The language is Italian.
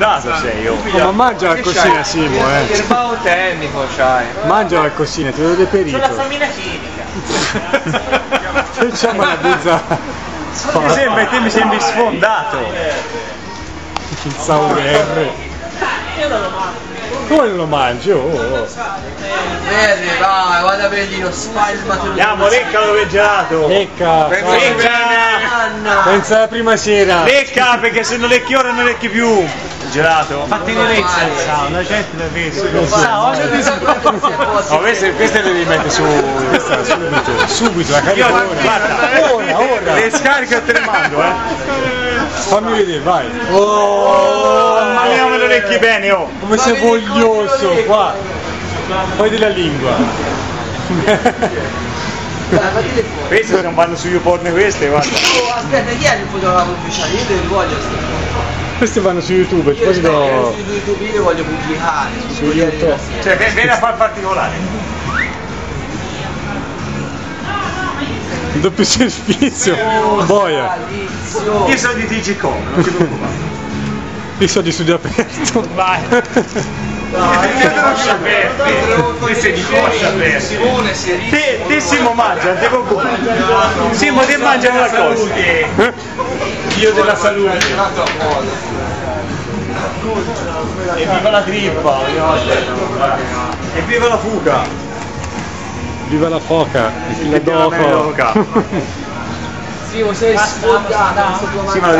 sfondato sei, oh. Ma mangia la cosina, Simo, Il bao tecnico c'hai. Mangia la cosina, te lo deperito. C'ho la famiglia chimica. Facciamo una pizza. Te mi sembri sfondato. Il Sauer. Io non lo mangio. Come non lo mangi? Oh. Vedi, vai, vado a prendere lo spalmatelo. Andiamo, lecca dove è gelato. Lecca. Lecca. Pensa alla prima sera. Lecca, perché se non lecchi ora non lecchi più. Il gelato. Fatti direzza il sound, la gente lo vede. Queste le devi mettere su. Questa subito, la carico ora. Le scarico e te le mando, Fammi vedere, vai. Mamma mia, me lo lecchi bene, oh. Come sei voglioso, qua. Poi della lingua. Queste non vanno su YouPorn queste, guarda. Oh, aspetta, chi è il fotografo ufficiale? Io te li voglio Queste vanno su YouTube, poi su YouTube io li voglio pubblicare. Su YouTube. Cioè, vieni a far particolare. Il doppio servizio. Boia. Io sono di TGCom, non ti preoccupare. Io sono di studio aperto. Vai. Te sei di coscia aperti. Te Simo mangia, non ti preoccupare. Simo te mangia qualcosa. Dio della salute. E viva la trippa. E viva la fuga. Viva la foca, il dopo. Sì, sei sfondato. Sì, ma